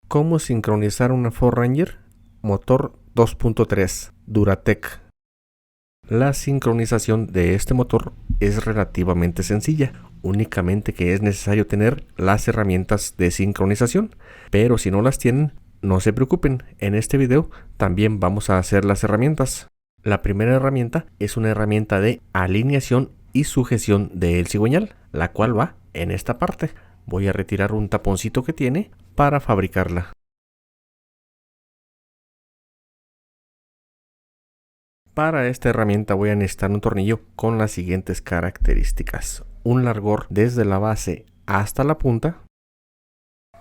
Cómo sincronizar una Ford Ranger motor 2.3 Duratec. La sincronización de este motor es relativamente sencilla, únicamente que es necesario tener las herramientas de sincronización, pero si no las tienen, no se preocupen, en este video también vamos a hacer las herramientas. La primera herramienta es una herramienta de alineación y sujeción del cigüeñal, la cual va en esta parte. Voy a retirar un taponcito que tiene para fabricarla. Para esta herramienta voy a necesitar un tornillo con las siguientes características. Un largor desde la base hasta la punta,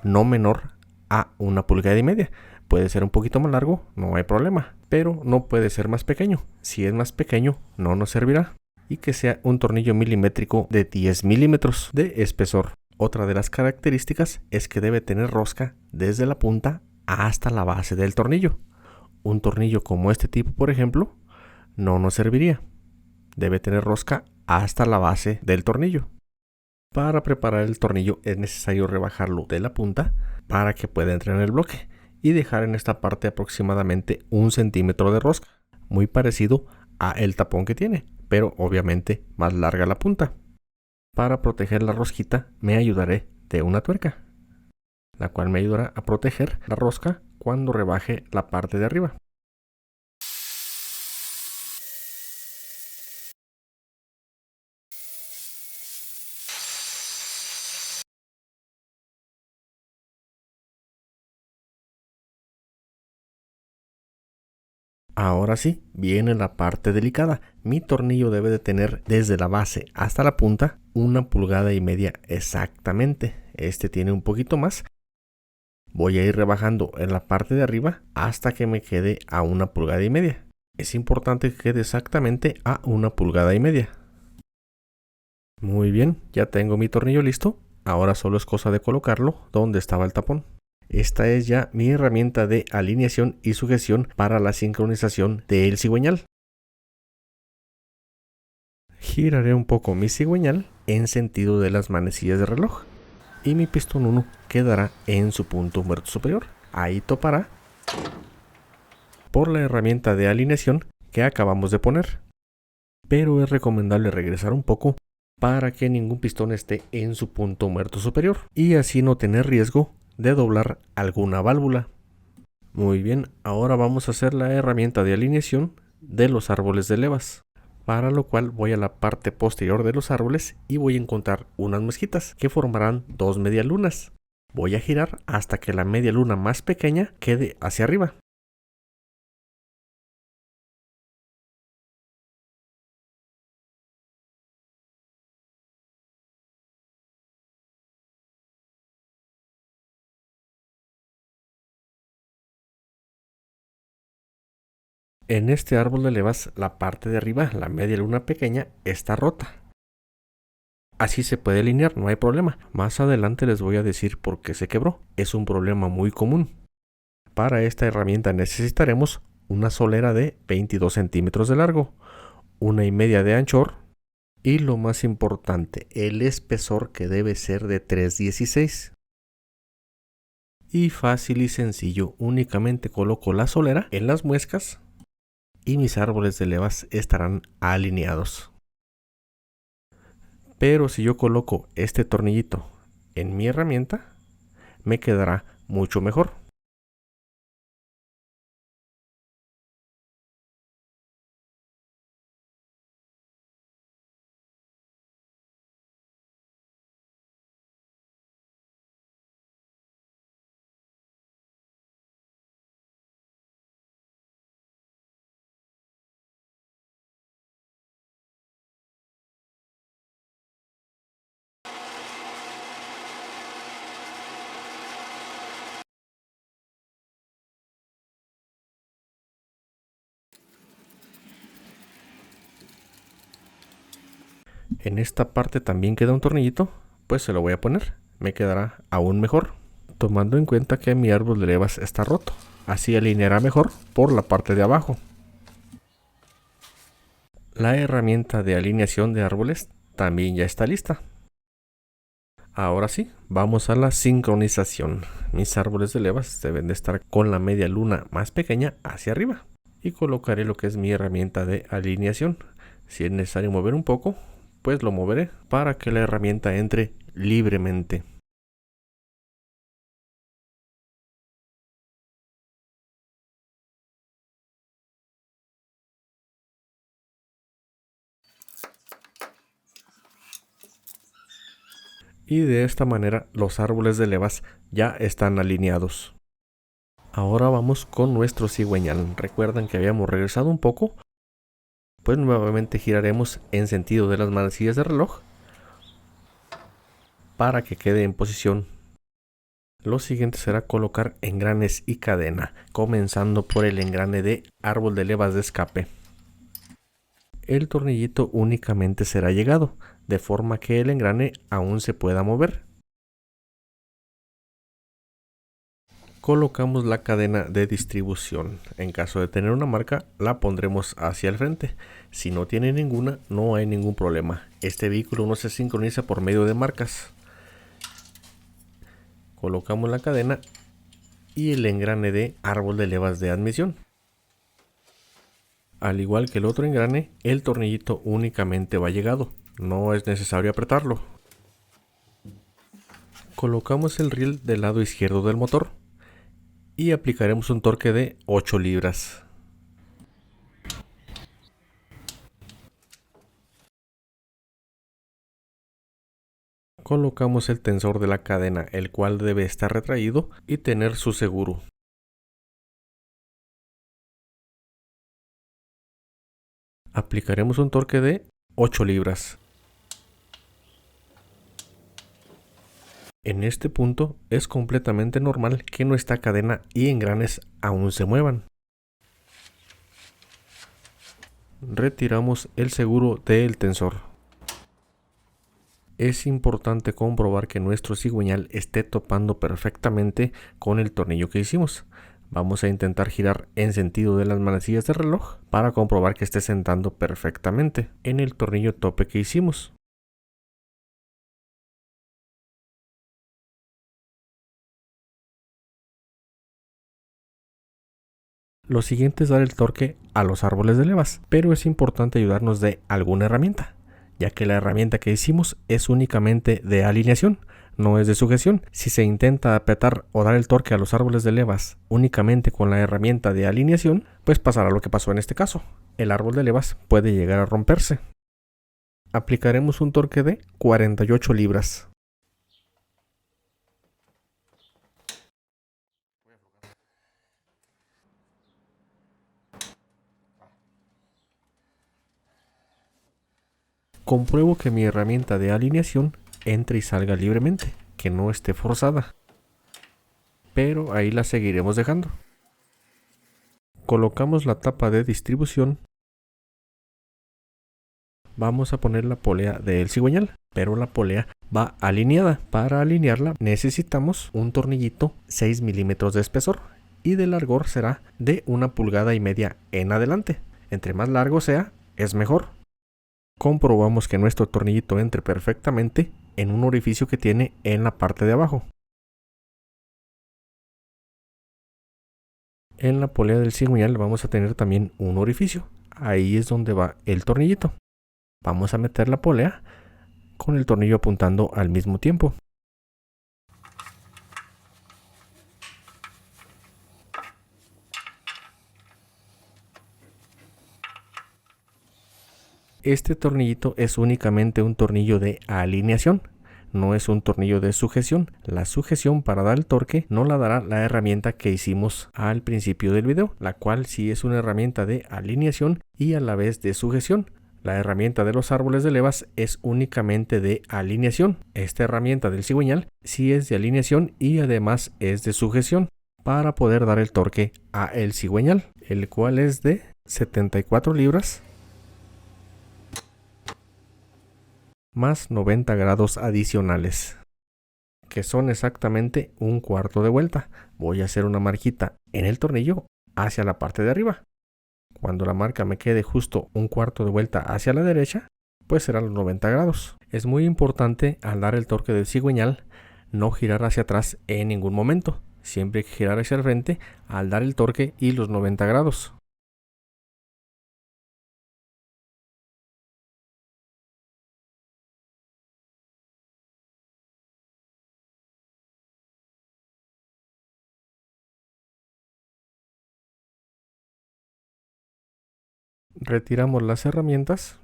no menor a 1,5 pulgadas. Puede ser un poquito más largo, no hay problema, pero no puede ser más pequeño. Si es más pequeño, no nos servirá. Y que sea un tornillo milimétrico de 10 milímetros de espesor. Otra de las características es que debe tener rosca desde la punta hasta la base del tornillo. Un tornillo como este tipo, por ejemplo, no nos serviría. Debe tener rosca hasta la base del tornillo. Para preparar el tornillo es necesario rebajarlo de la punta para que pueda entrar en el bloque y dejar en esta parte aproximadamente 1 centímetro de rosca, muy parecido a el tapón que tiene, pero obviamente más larga la punta. Para proteger la rosquita me ayudaré de una tuerca, la cual me ayudará a proteger la rosca cuando rebaje la parte de arriba. Ahora sí, viene la parte delicada. Mi tornillo debe de tener desde la base hasta la punta 1,5 pulgadas exactamente. Este tiene un poquito más. Voy a ir rebajando en la parte de arriba hasta que me quede a 1,5 pulgadas. Es importante que quede exactamente a 1,5 pulgadas. Muy bien, ya tengo mi tornillo listo. Ahora solo es cosa de colocarlo donde estaba el tapón. Esta es ya mi herramienta de alineación y sujeción para la sincronización del cigüeñal. Giraré un poco mi cigüeñal en sentido de las manecillas de reloj y mi pistón 1 quedará en su punto muerto superior. Ahí topará por la herramienta de alineación que acabamos de poner. Pero es recomendable regresar un poco para que ningún pistón esté en su punto muerto superior y así no tener riesgo de doblar alguna válvula. Muy bien, ahora vamos a hacer la herramienta de alineación de los árboles de levas, para lo cual voy a la parte posterior de los árboles y voy a encontrar unas mezquitas que formarán 2 medialunas. Voy a girar hasta que la media luna más pequeña quede hacia arriba. En este árbol de levas, la parte de arriba, la media luna pequeña, está rota. Así se puede alinear, no hay problema. Más adelante les voy a decir por qué se quebró. Es un problema muy común. Para esta herramienta necesitaremos una solera de 22 centímetros de largo, 1,5 de anchor y lo más importante, el espesor que debe ser de 3/16. Y fácil y sencillo, únicamente coloco la solera en las muescas y mis árboles de levas estarán alineados. Pero si yo coloco este tornillito en mi herramienta, me quedará mucho mejor. En esta parte también queda un tornillito, pues se lo voy a poner. Me quedará aún mejor, tomando en cuenta que mi árbol de levas está roto. Así alineará mejor por la parte de abajo. La herramienta de alineación de árboles también ya está lista. Ahora sí, vamos a la sincronización. Mis árboles de levas deben de estar con la media luna más pequeña hacia arriba. Y colocaré lo que es mi herramienta de alineación. Si es necesario mover un poco, pues lo moveré para que la herramienta entre libremente. Y de esta manera los árboles de levas ya están alineados. Ahora vamos con nuestro cigüeñal. Recuerdan que habíamos regresado un poco, pues nuevamente giraremos en sentido de las manecillas de reloj para que quede en posición. Lo siguiente será colocar engranes y cadena, comenzando por el engrane de árbol de levas de escape. El tornillito únicamente será llegado, de forma que el engrane aún se pueda mover. Colocamos la cadena de distribución. En caso de tener una marca, la pondremos hacia el frente. Si no tiene ninguna, no hay ningún problema. Este vehículo no se sincroniza por medio de marcas. Colocamos la cadena y el engrane de árbol de levas de admisión. Al igual que el otro engrane, el tornillito únicamente va llegado. No es necesario apretarlo. Colocamos el riel del lado izquierdo del motor y aplicaremos un torque de 8 libras. Colocamos el tensor de la cadena, el cual debe estar retraído y tener su seguro. Aplicaremos un torque de 8 libras. En este punto es completamente normal que nuestra cadena y engranes aún se muevan. Retiramos el seguro del tensor. Es importante comprobar que nuestro cigüeñal esté topando perfectamente con el tornillo que hicimos. Vamos a intentar girar en sentido de las manecillas de reloj para comprobar que esté sentando perfectamente en el tornillo tope que hicimos. Lo siguiente es dar el torque a los árboles de levas, pero es importante ayudarnos de alguna herramienta, ya que la herramienta que hicimos es únicamente de alineación, no es de sujeción. Si se intenta apretar o dar el torque a los árboles de levas únicamente con la herramienta de alineación, pues pasará lo que pasó en este caso. El árbol de levas puede llegar a romperse. Aplicaremos un torque de 48 libras. Compruebo que mi herramienta de alineación entre y salga libremente, que no esté forzada. Pero ahí la seguiremos dejando. Colocamos la tapa de distribución. Vamos a poner la polea del cigüeñal, pero la polea va alineada. Para alinearla necesitamos un tornillito 6 milímetros de espesor y de largor será de 1,5 pulgadas en adelante. Entre más largo sea, es mejor. Comprobamos que nuestro tornillito entre perfectamente en un orificio que tiene en la parte de abajo. En la polea del cigüeñal vamos a tener también un orificio. Ahí es donde va el tornillito. Vamos a meter la polea con el tornillo apuntando al mismo tiempo. Este tornillito es únicamente un tornillo de alineación, no es un tornillo de sujeción. La sujeción para dar el torque no la dará la herramienta que hicimos al principio del video, la cual sí es una herramienta de alineación y a la vez de sujeción. La herramienta de los árboles de levas es únicamente de alineación. Esta herramienta del cigüeñal sí es de alineación y además es de sujeción para poder dar el torque a el cigüeñal, el cual es de 74 libras más 90 grados adicionales, que son exactamente 1/4 de vuelta. Voy a hacer una marquita en el tornillo hacia la parte de arriba. Cuando la marca me quede justo 1/4 de vuelta hacia la derecha, pues serán los 90 grados. Es muy importante al dar el torque del cigüeñal no girar hacia atrás en ningún momento. Siempre hay que girar hacia el frente al dar el torque y los 90 grados. Retiramos las herramientas.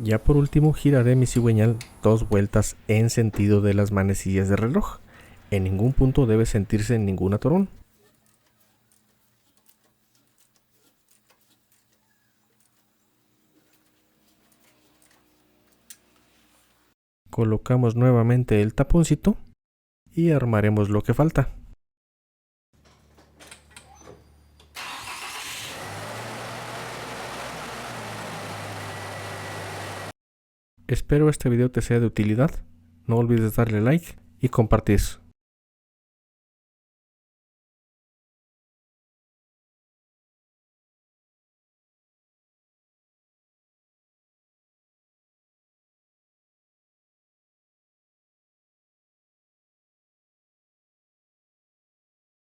Ya por último giraré mi cigüeñal 2 vueltas en sentido de las manecillas de reloj. En ningún punto debe sentirse ningún atorón. Colocamos nuevamente el taponcito y armaremos lo que falta. Espero este video te sea de utilidad. No olvides darle like y compartir.